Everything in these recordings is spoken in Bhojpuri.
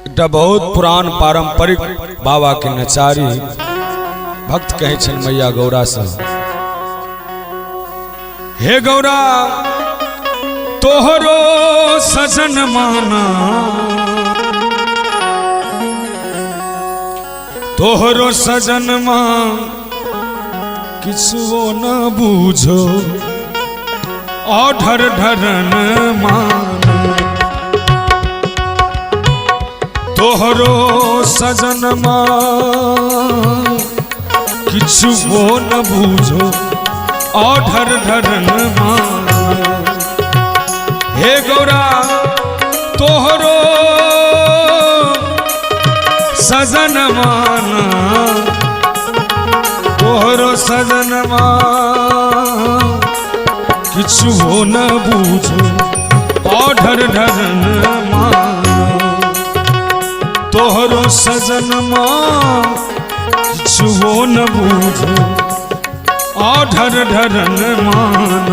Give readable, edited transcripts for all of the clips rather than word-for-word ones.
एकटा बहुत पुरान पारंपरिक बाबा के नचारी भक्त कहे छन मैया गौरा से, हे गौरा तोहरो सजन माना, तोहरो सजन मान किछुओ न बूझो और ढरन मान, तोहरो सजन मान किछुओ न बूझो और ढरन मान। हे गौरा तोहरो सजन माना, तोहरो सजन मान किछुओ न बूझो और ढरन मान, तोहरो सजन मान किछुओ न बूझो और ढरन मान।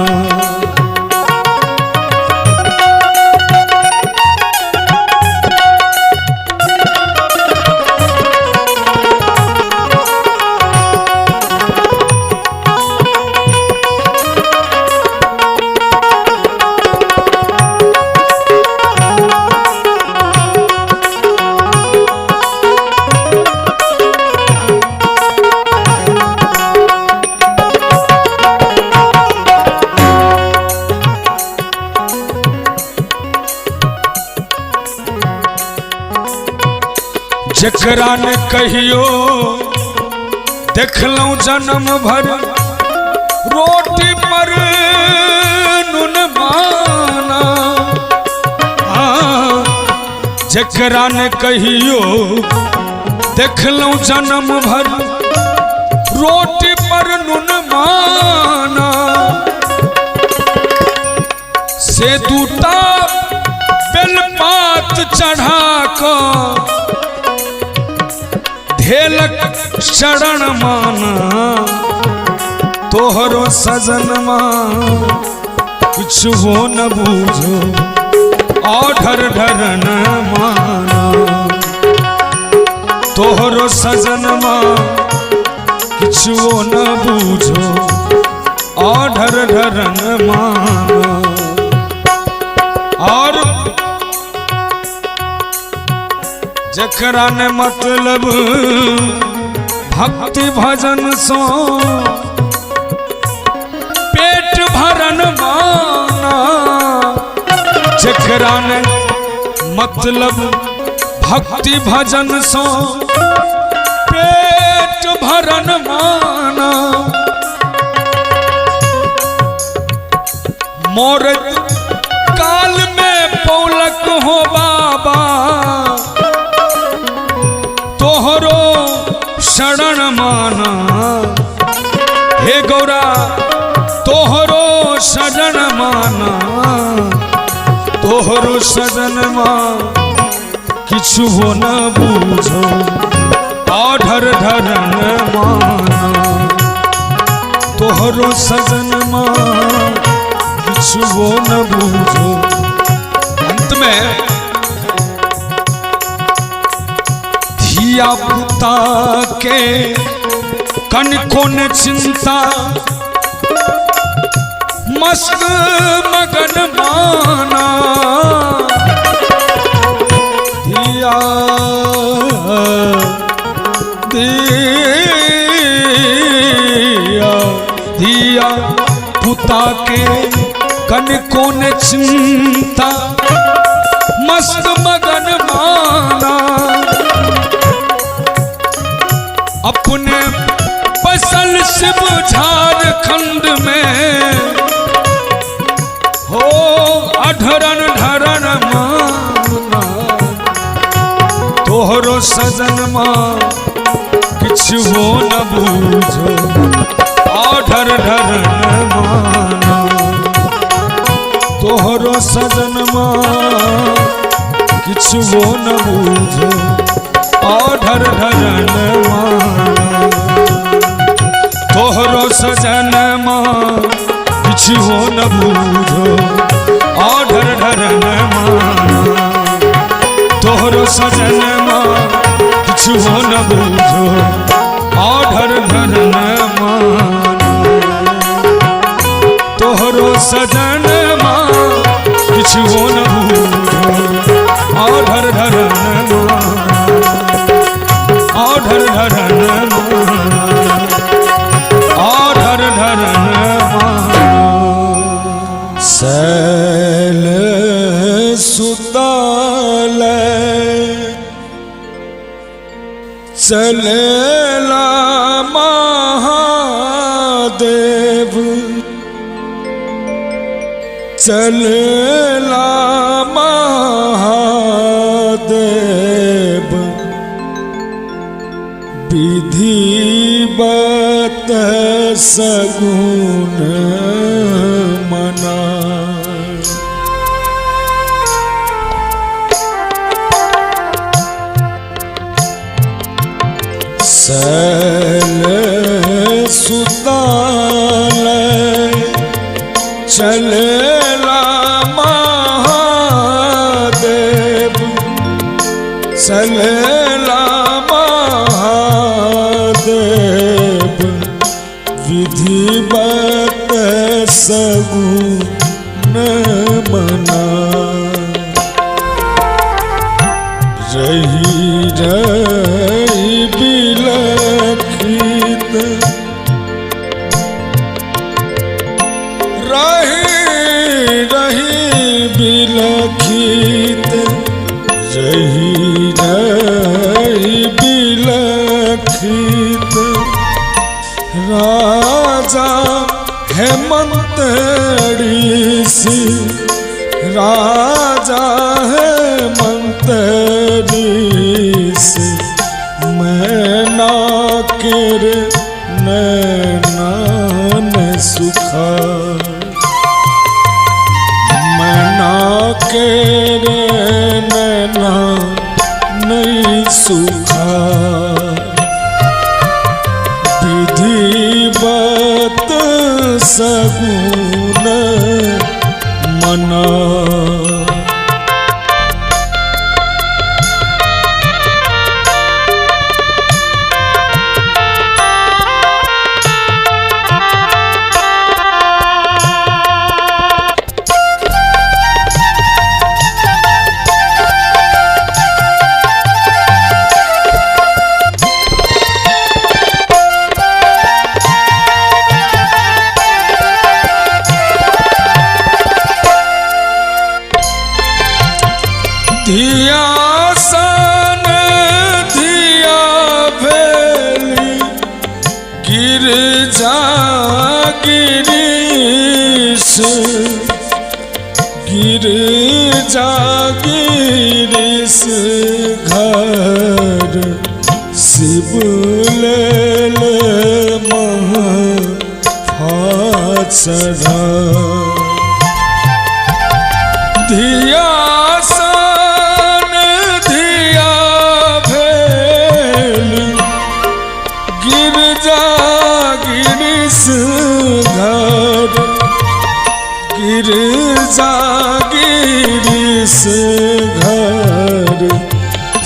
जकरा ने कहियो देखलूं जन्म भर रोटी पर नुन माना, जकरा ने कहियो देखलूं जन्म भर रोटी पर नुन माना, से दूटा बेलपात चढ़ा कर ढेलक शरण माना, तोहरो सजन मान किछुओ न बूझो और ढरन माना, तोहरो सजन मान किछुओ न बूझो और ढरन माना। और जकरा ने मतलब भक्ति भजन सो पेट भरन माना, जकरा ने मतलब भक्ति भजन सो पेट भरन माना, मोर काल में पौलक हो बाबा तोहरो शरण माना, हे गौरा तोहरो शरण माना, तोहरो सजन मान किछुओ न बूझो और ढरन माना, तोहरो सजन मान किछुओ न बूझो। अंत में धिया पुता के कनिको न चिंता मस्त मगन माना, धिया दिया धिया पुता के कनिको न चिंता मस्त मगन माना, अपने बसल शिव झारखंड में हो अढरन ढरन माना, तोहरो सजन मान किछुओ न बूझो और ढरन माना, तोहरो सजन मान किछुओ न बूझो और ढरन माना, तोहरो सजन मान किछुओ न बूझो और ढरन माना, तोहरो सजनमा किछु हो न बुझो आधर धर न मानो तोहरो सजनमा किछु हो न बुझो आधर धर न मानो आधर धर न मानो आधर धर न सैल सुताल चलेला महादेव चलेला महादेव विधिवत सगुन मना सैल सुताल चलेला महादेव चलेला महादेव विधिवत सगुन मना रही रही बिलखित रही रही बिलखित रही रही बिलखित राजा हेमंत ऋषि राजा हेमंत ऋषि मैना केर नैनान सुखा मैना केर नैना नहीं सुखा विधिवत सगुन मना धिया सन धिया भेली गिरजा गिरीश गिरजा गिरीश घर शिवलेल महाफाचरा धिया घर गिरजा गिरीश घर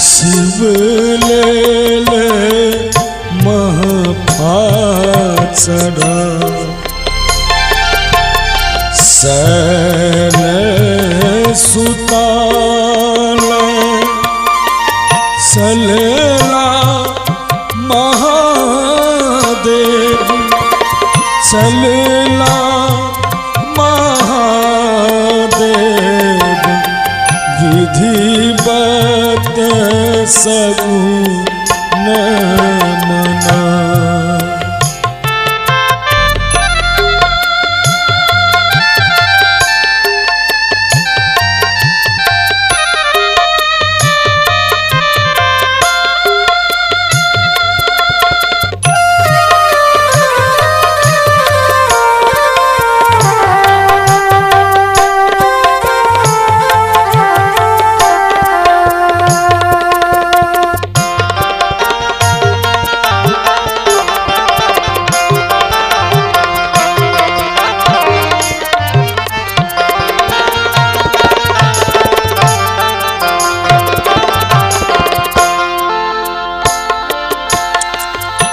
शिवलेल महाफाचरा सैल सुताल चलेला महादेव चलेला महादेव विधिवत सगुन मना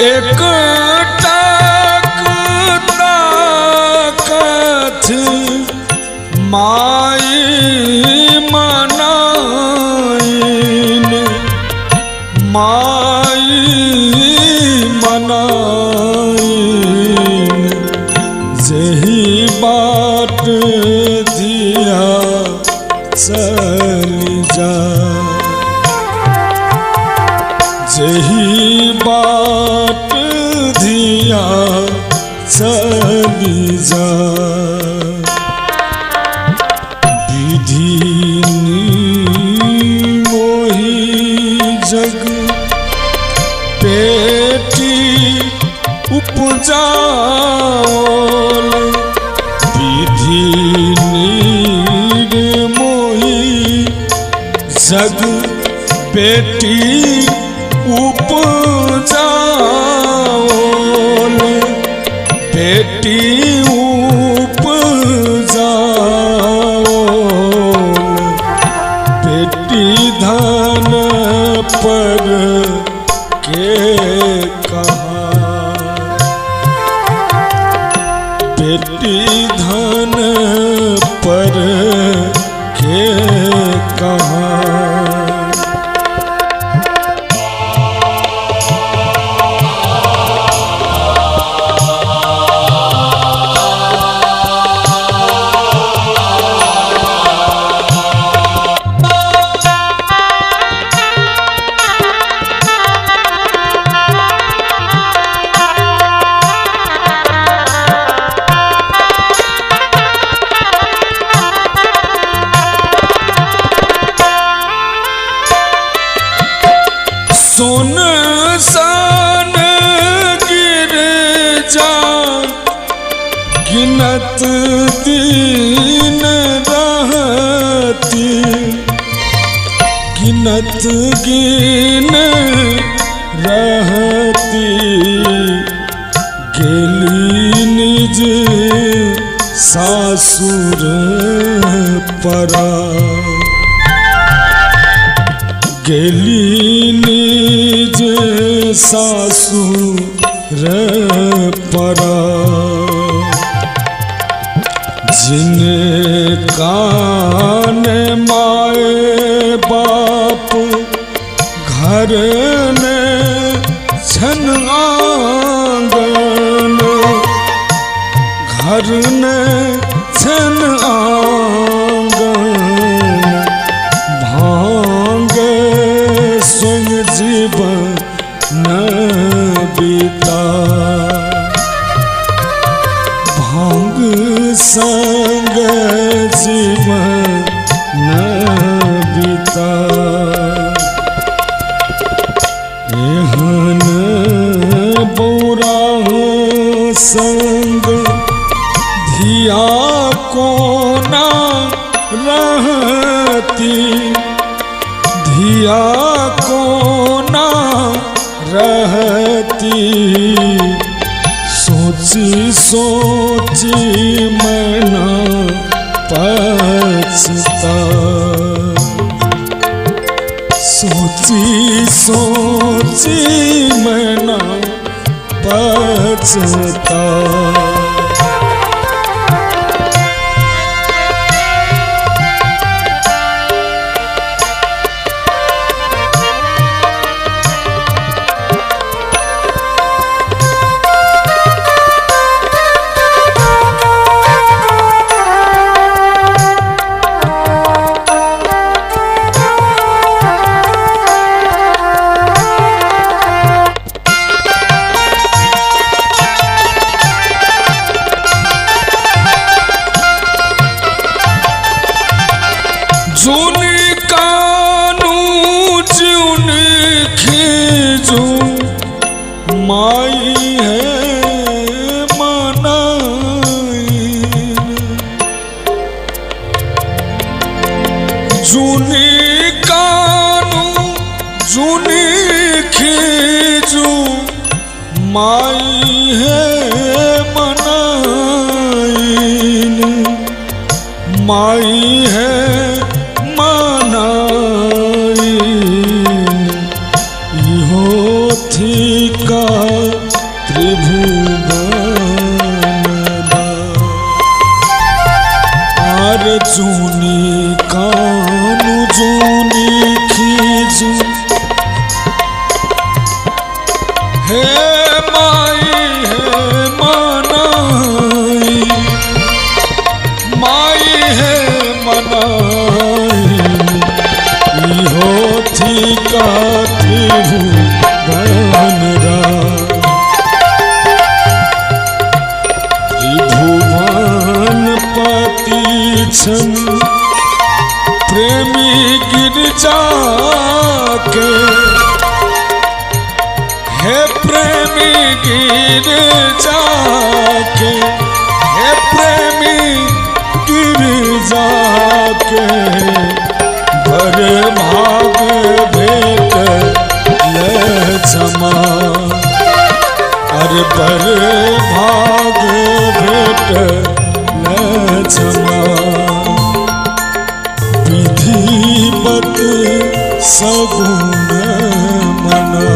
एक ताकत माई मनाइन माई मनाइन जही बाट दिया चली जा जही बाट दिया चली जा विधि मोही जग बेटी उपजाओल विधि मोही जग बेटी उपजाओल बेटी उपजाओल बेटी धन पर के कहा बेटी धन पर के कहा सुन सान गिर जा गिनत दिन रहती गिनत गिन रहती गेली निज सासुर परा गेली निज सासुर परा जिन कान माए बाप घर ने छन आंगन घर ने छन आंगन भांग संग जीवन न बीता भांग संग जीवन न बीता एहन बौरा संग धिया कोना रहती धिया कोना रहती सोची सोची मना पछता सोची सोची मना पछता बीच हे माई है मनाई, माई है मनाई, इहो थी काठी भुवनरा, भुवन पति छन प्रेमी गिरजा के, हे प्रेमी गिरजा के, हे प्रेमी गिरजा के, भर भाग भेट ले क्षमा, अरे भर भाग भेट ले क्षमा, विधिवत सगुण मना।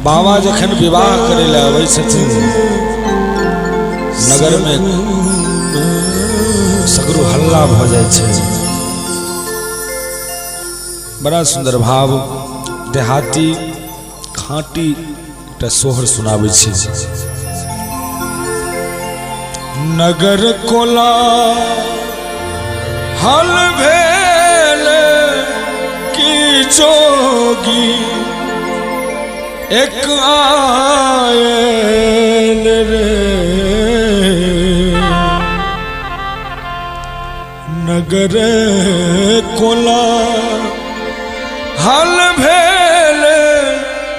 बाबा जखन विवाह करे ला आबै छथिन नगर में सगरो हल्ला भ जाय छै, बड़ा सुंदर भाव देहाती खाटी एकटा सोहर सुनाबै छै। नगर कोला हल भेल की जोगी एक आयल रे, नगर कोला हल भेल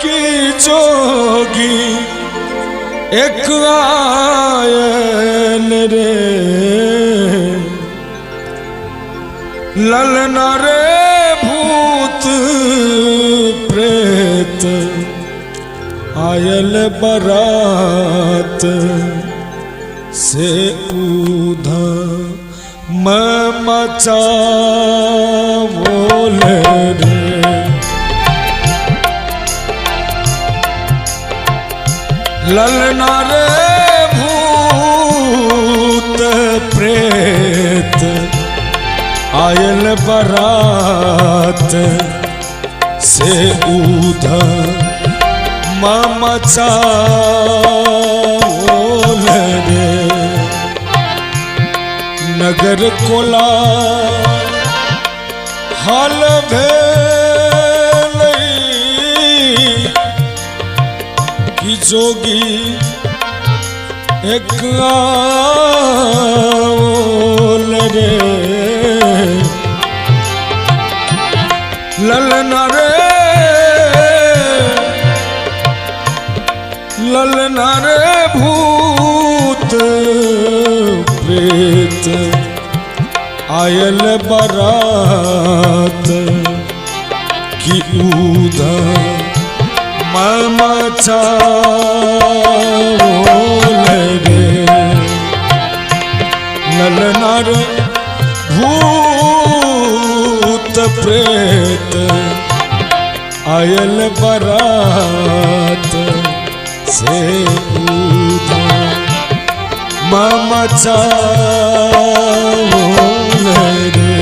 की जोगी एक आयल रे, ललना रे भूत प्रेत आयल बरात से उधा मचा बोले रे, ललना रे भूत प्रेत आयल बरात से उधा मचा बोले रे, नगर कोला हाल भेल की जोगी एक आयल रे, ललना रे ललना रे भूत प्रेत आयल बरात की उधा मचा बोले रे, ललना रे भूत प्रेत आयल बरात से उधा मचा बोले रे।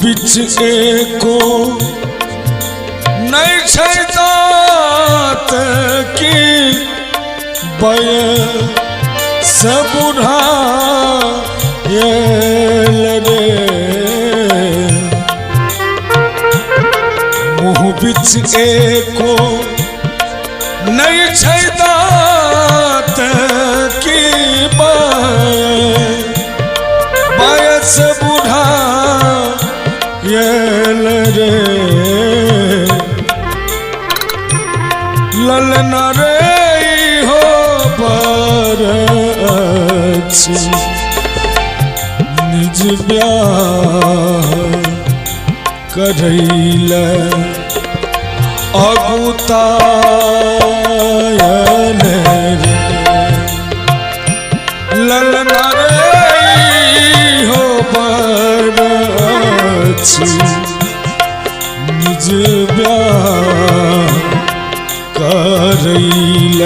बिच एको नहीं छै दात की बय से बुढ़ा रे, मुँह बिच एको नहीं छै दात की बय से बुढ़ा रे, ललना रे हो निज ब्याह करैल अगुतायल रे ललना रे हो बरछि निज ब्याह करैल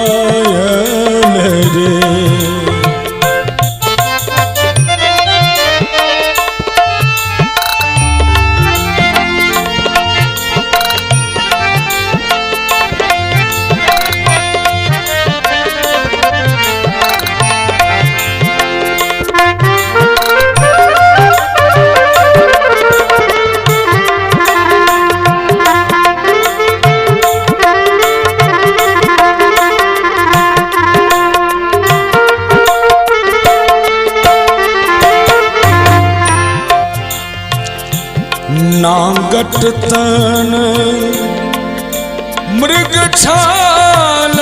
अगुतायल रे नागट तन मृग छाल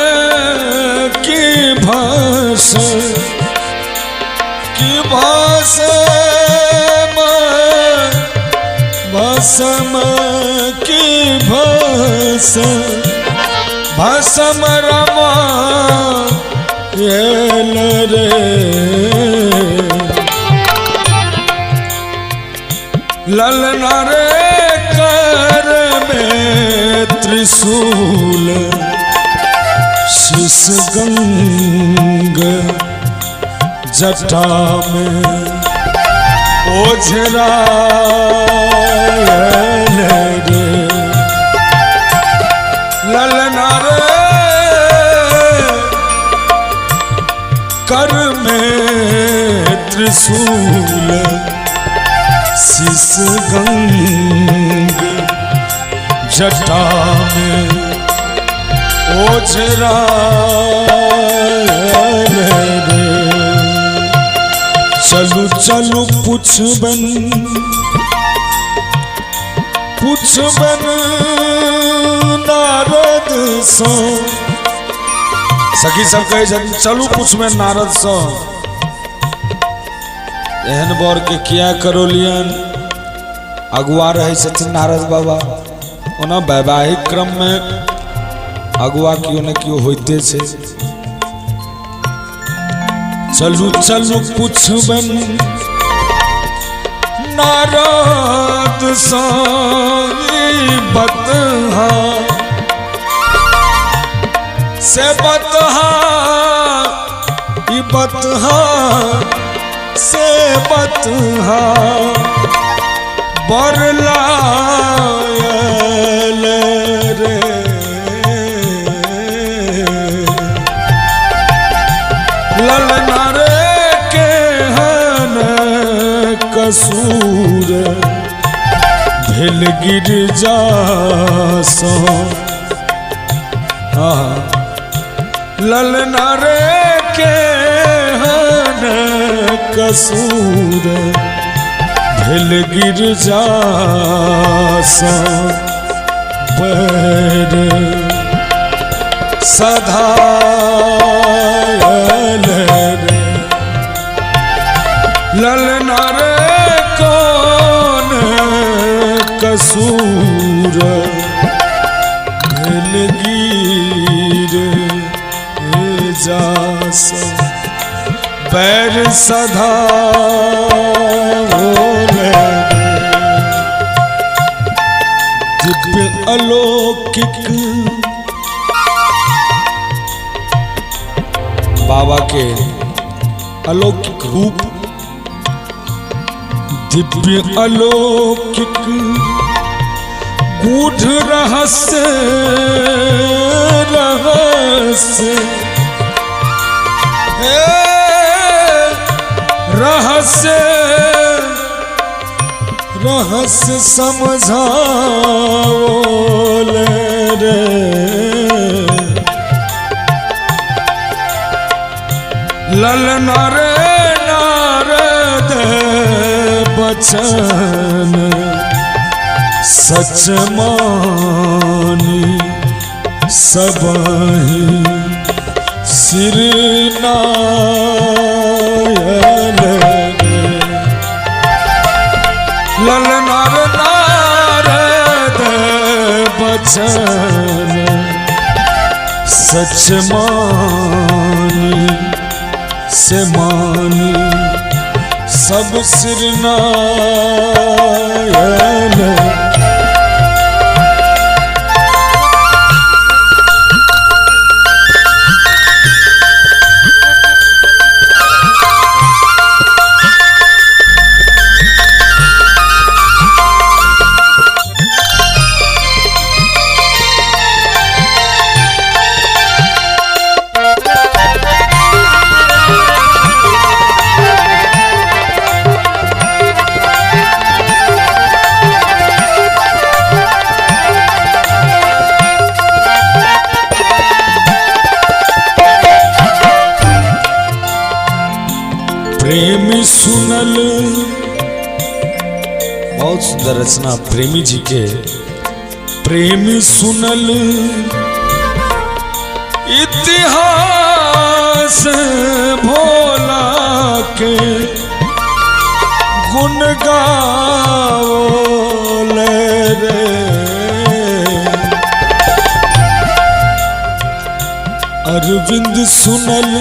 की भस्म की भस्म रमा रे ललना रे कर में त्रिशूल शीश गंग जटा में ओझरायल रे ललना रे कर में त्रिशूल शीश गंग जटा में ओझरायल रे चलू चलू पुछबन नारद सँ सखी सब कहे चलू पुछबन नारद सँ एहन बर के किया करोलियन अगुआ रहे छथिन नारद बाबा ओना वैवाहिक क्रम में अगुआ क्यों न क्यों होते छे चलू चलू पुछबन नारद सँ बतहा से बतहा ई बतहा से बतहा बरलायल रे ललना रे केहन कसूर भेल गिरजा सँ ललना रे केहन कसूर भेल गिरजा सँ बैर सधायल रे ललना रे कौन कसूर भेल गिरजा सँ बैर सधायल दिव्य अलौकिक बाबा के अलौकिक रूप दिव्य अलौकिक गूढ़ रहस्य रहस्य समझाओल रे ललना रे नारद बचन सच मानी सबहि सिर नायल ललनार नारद बचन सच मानी से मानी सब सिर नायल प्रेमी सुनल बहुत सुंदर रचना प्रेमी जी के। प्रेमी सुनल इतिहास भोला के गुण गाओले रे अरविंद सुनल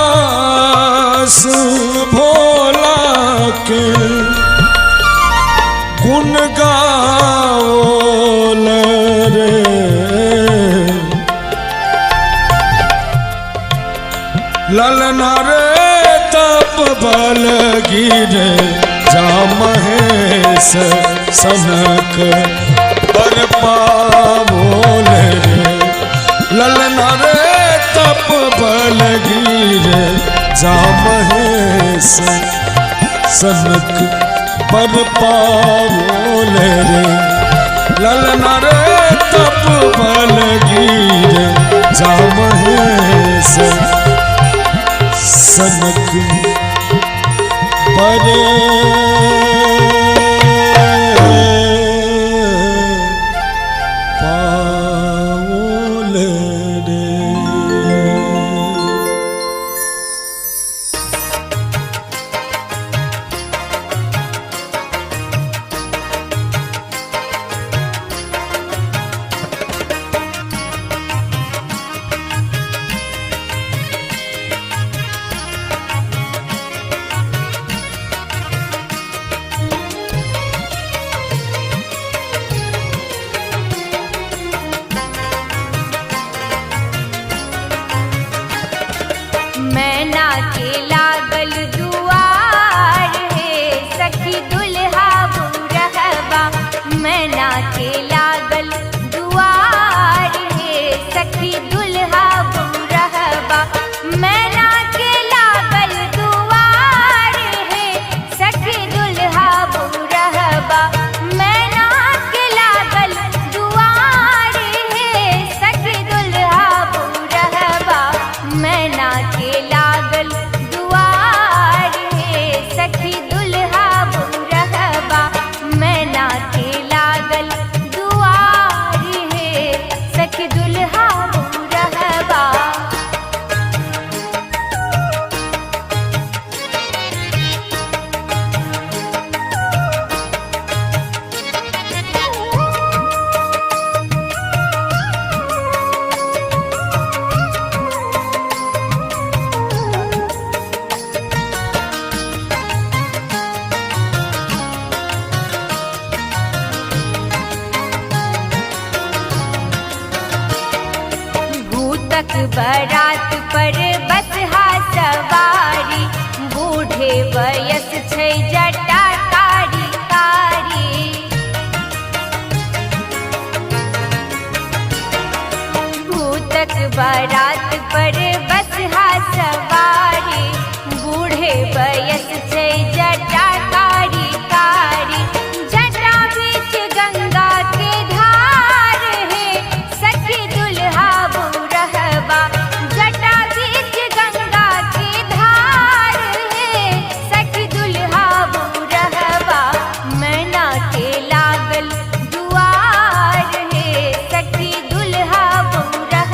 इतिहास भोला के गुण गाओले रे ललना रे तप बल गिरे जा महेश सनक पर पावोले रे ललना रे तप बल गिरे जा महेश सनक पर पावोले रे ललना रे तप बल गिरे जा महेश सनक पर पावोले रे। मैना के लागल दुआर है सखी दुल्हा बुरहबा मैना के लागल दुआर है सखी दुल्हा बुरहबा मैना के लागल दुआर है सखी दुल्हा बुरहबा मैना के लागल दुआर है सखी दुल्हा बुरहबा मैना के लागल दुआर है सखी दुल्हा बुरहबा मैना के लागल दुआर है सखी दुल्हा बुरहबा। भूतक बरात पर बसहा सवारी बूढ़े वयस छै जटा कारी कारी भूतक बरात पर बसहा सवारी बूढ़े वयस छै जटा कारी कारी जटा बीच गंगा के धार है सखी दुल्हा बुरहबा जटा बीच गंगा के धार है सखी दुल्हा बुरहबा मैना के लागल दुआर है सखी दुल्हा बुरहबा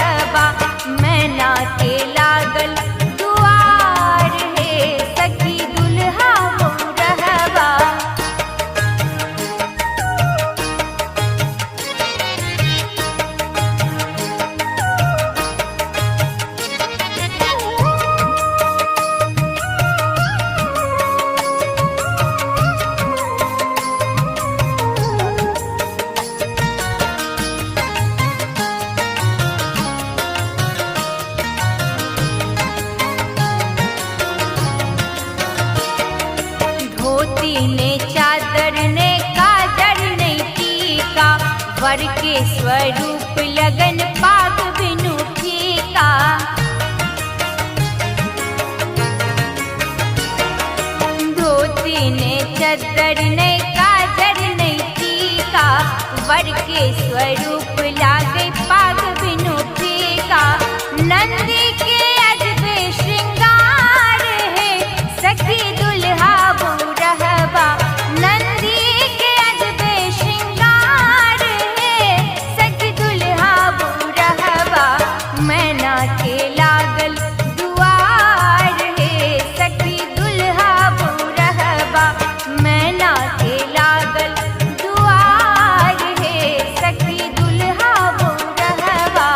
वर के स्वरूप लगन पाग बिनु फीका। धोती ने चद्दर ने काजर ने टीका, वर के स्वरूप लागे पाग बिनु फीका। नंदी के अजबे श्रृंगार है, सखी दुल्हा बौरहबा। नंदी के अजबे श्रृंगार है, सखी दुल्हा बौरहबा। मैना के लागल दुआर है, सखी दुल्हा बौरहबा। मैना के लागल दुआर है, सखी दुल्हा बौरहबा।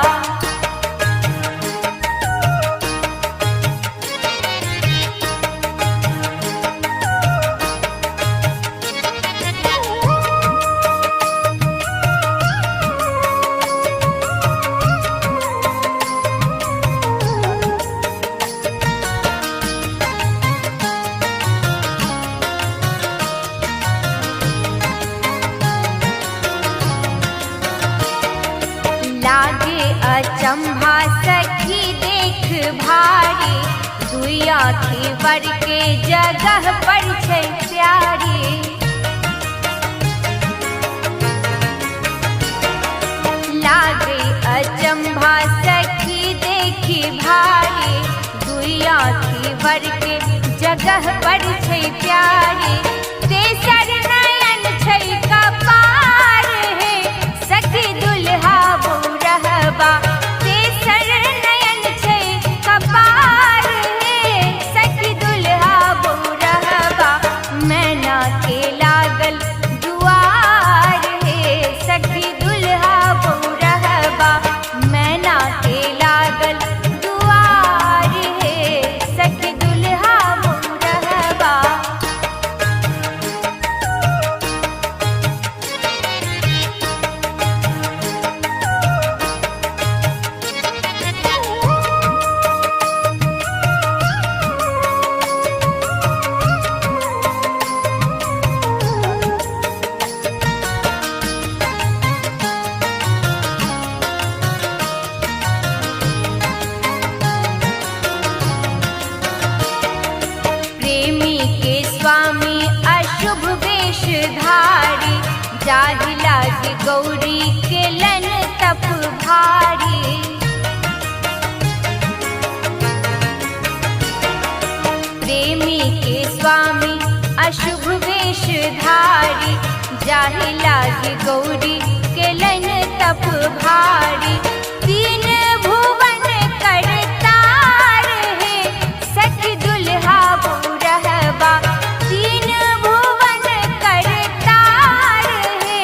लागे अचंभा सखी देख भारी, दुई आँखी वर के जगह पर छै प्यारी। लागे अचंभा सखी देखी भारी, दुई आँखी वर के जगह पर छै प्यारी। तेसर नयन छै कपार है, सखी दुल्हा बौरहबा। तेसर नयन छै कपार है, सखी दुल्हा बौरहबा। मैना के लागल दुआर है, सखी दुल्हा बौरहबा। मैना के लागल दुआर है, सखी दुल्हा बौरहबा। प्रेमी के स्वामी अशुभ वेशधारी, जाहि लागे गौरी के लन तप भारी। प्रेमी के स्वामी अशुभ वेशधारी, जाहि लागे गौरी के लन तप भारी। तीन भुवन करतार है, सखी दुल्हा बौरहबा। तीन भुवन करतार है,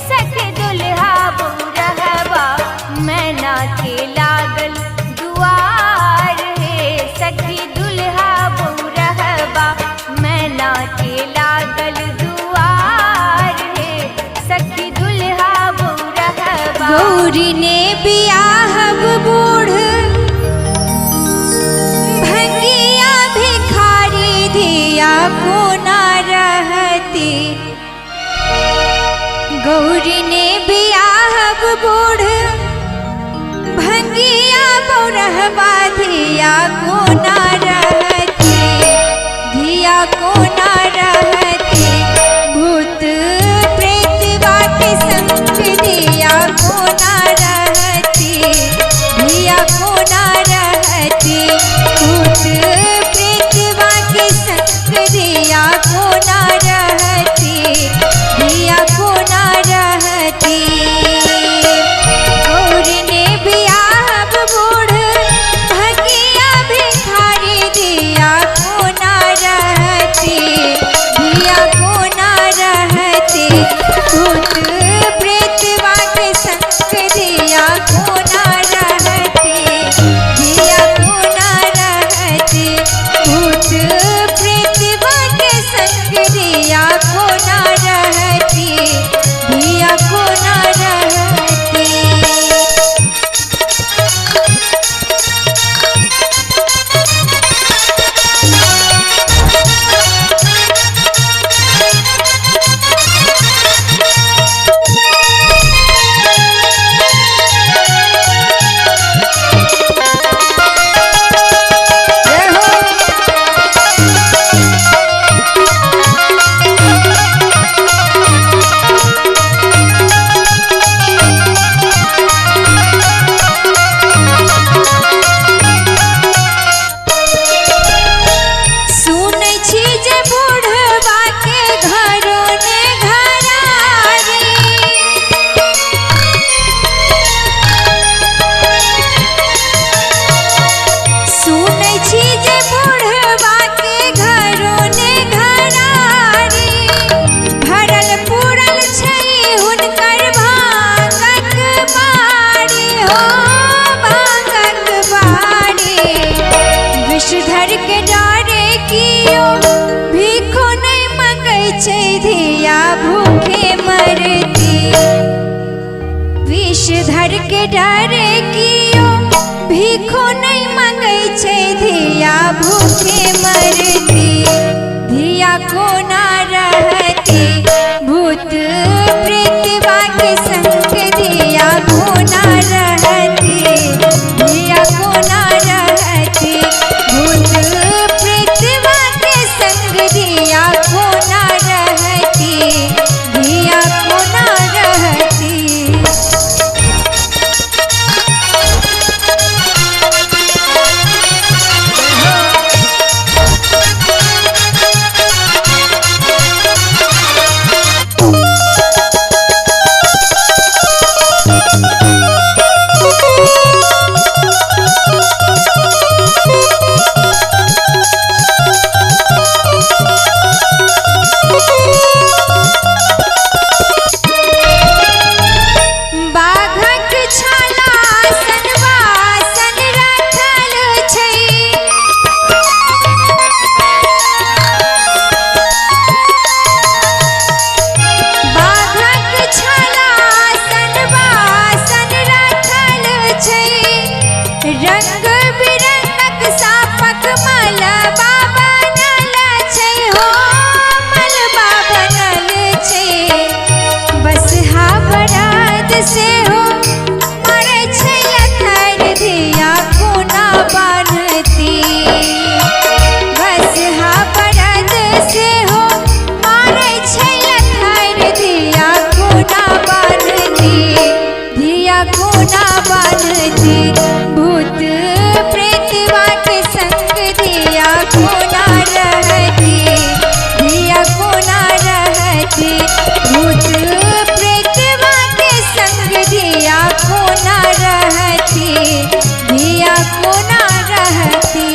सखी दुल्हा बौरहबा। मैना के लागल दुआर है, सखी दुल्हा बौरहबा। मैना के लागल दुआर है, सखी दुल्हा बौरहबा। गौरी ने बियाहब बूढ़, भंगिया भिखारी धिया को ना रहती। गौरी ने बियाहब बूढ़, भंगिया बौरहबा। धिया को ना रहती, धिया को ना रहती। भूत प्रेतवा के संग धिया को ना रहती, धिया को ना रहती। भूत प्रेतवा के संग धिया को ना रहती, धिया को ना रहती। गौरी ने बियाहब बूढ़, भंगिया भिखारी विषधर के डरे कियो भीखो नहीं मंगै छै धिया भूखे मरती धिया कोना रहती भूत प्रेतवा के संग धिया कोना रहती धिया कोना रहती भूत प्रेतवा के संग धिया कोना रहती धिया कोना रहती। बाघक छाला सनवासन रखल छै बाघक छाला सनवासन रखल छै रंग बिरंगक सापक मलबा बनल छै हो मलबा बनल छै बसहा बरात से हो मरे छै लथर धिया कोना बान्हती बसहा बरात से हो मरे छै लथर धिया कोना बान्हती धिया कोना बान्हती भूत प्रेतवा के संग धिया कोना रहती धिया कोना रहती भूत प्रेतवा के संग धिया कोना रहती धिया कोना रहती।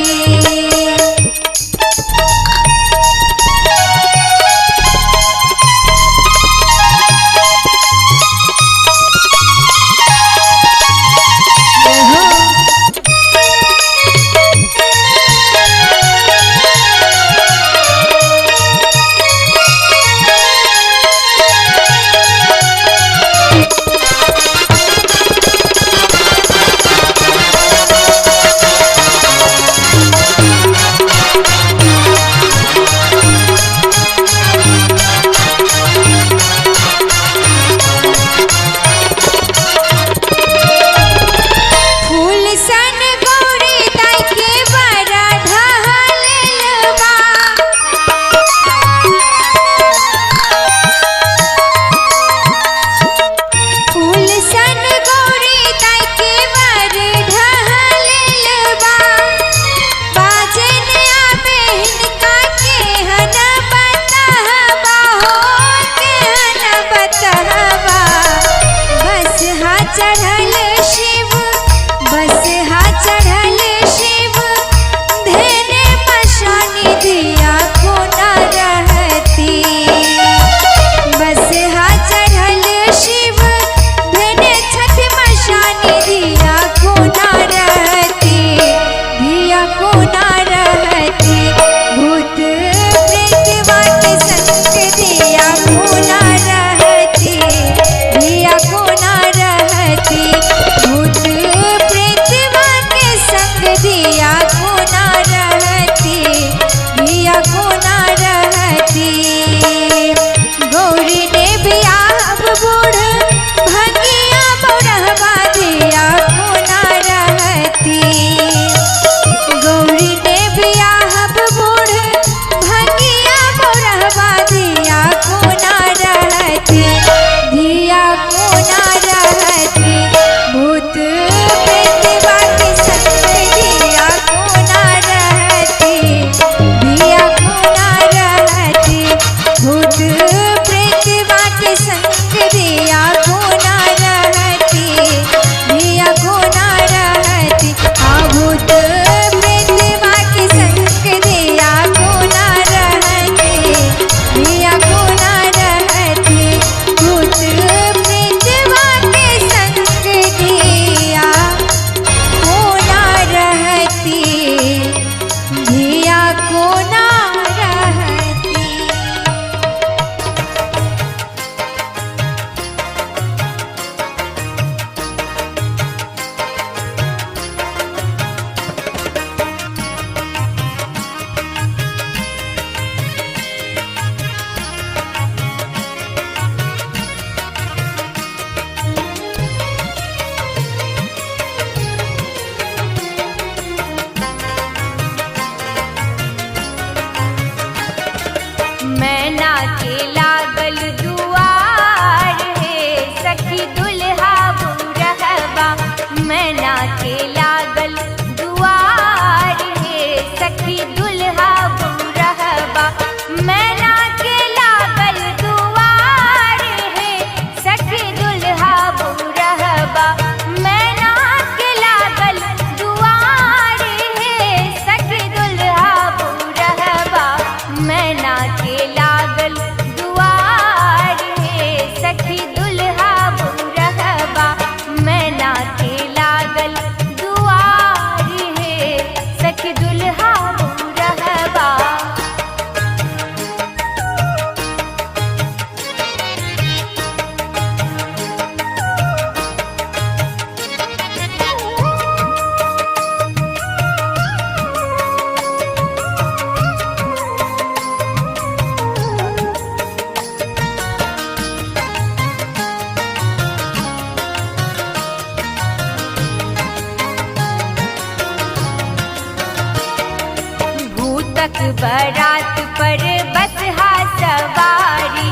बरात पर बसहा सवारी,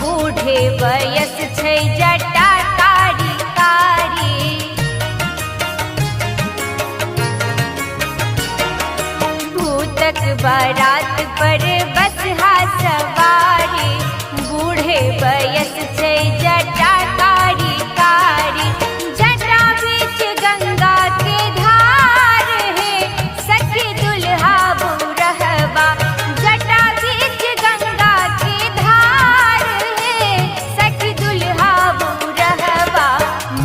बूढ़े वयस छै जटा कारी कारी। भूतक बरात पर बसहा सवारी, बूढ़े वयस छै जटा कारी कारी। जटा बीच गंगा के धार है, सखी दुल्हा बुरहबा। जटा बीच गंगा के धार है, सखी दुल्हा बुरहबा।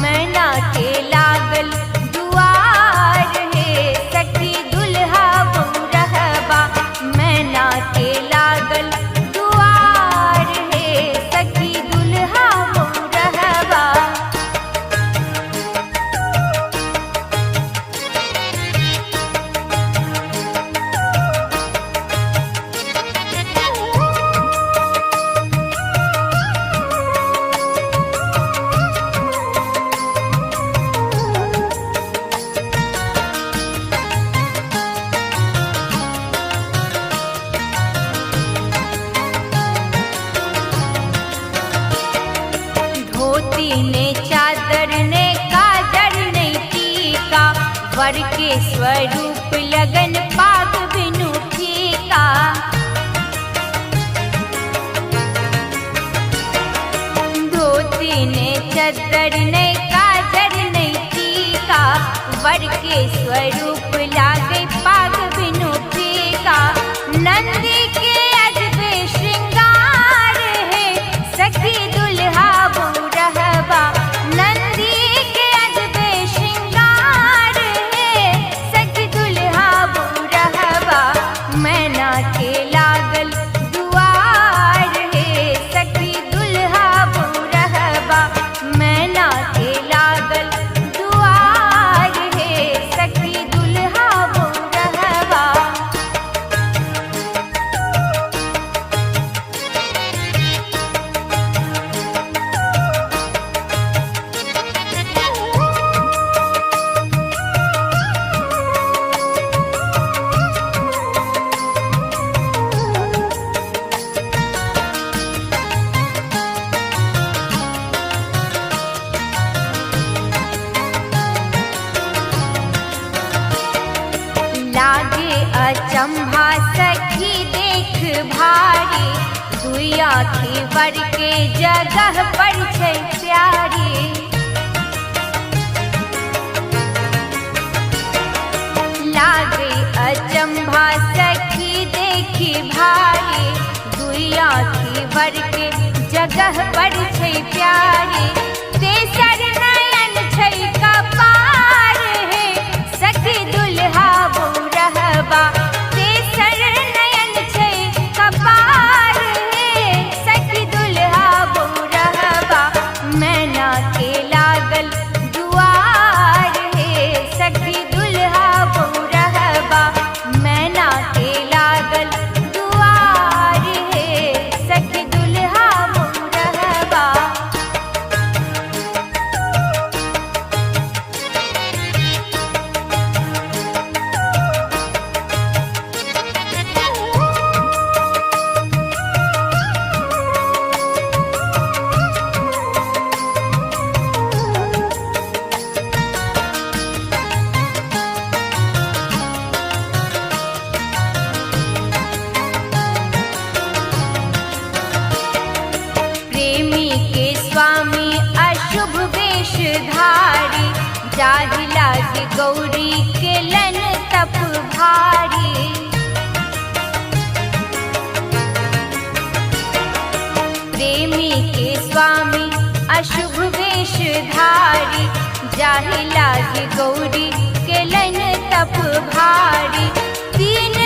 मैना के लागल दुआर है, सखी दुल्हा बुरहबा। मैना के लागल दुआर है, सखी दुल्हा बुरहबा। धोती ने चादर ने काजर ने टीका, वर के स्वरूप लगन पाग बिनु फीका। धोती ने चादर ने काजर ने टीका, वर के स्वरूप लागे पाग बिनु फीका। नंदी के अजबे श्रृंगार है, सखी दुल्हा बुरहबा। नंदी के अजबे श्रृंगार है, सखी दुल्हा बुरहबा। मैना के लागल दुआर है, सखी दुल्हा बुरहबा। मैना के लागल दुआर है, सखी दुल्हा बुरहबा। लागे अचंभा सखी देख भारी, दुई आँखी वर के जगह पर छै प्यारी। लागे अचंभा सखी देखी भारी, दुई आँखी वर के जगह पर छै प्यारी। तेसर नयन छै कपार है, सखी दुल्हा बुरहबा। तेसर नयन छै कपार है, सखी दुल्हा बुरहबा। मैना के लागल दुआर है, सखी दुल्हा बुरहबा। मैना के लागल दुआर है, सखी दुल्हा बुरहबा। प्रेमी के स्वामी अशुभ वेशधारी, जाहि लागे गौरी के लन तप भारी। प्रेमी के स्वामी अशुभ वेशधारी, जाहि लागे गौरी के लन तप भारी। तीन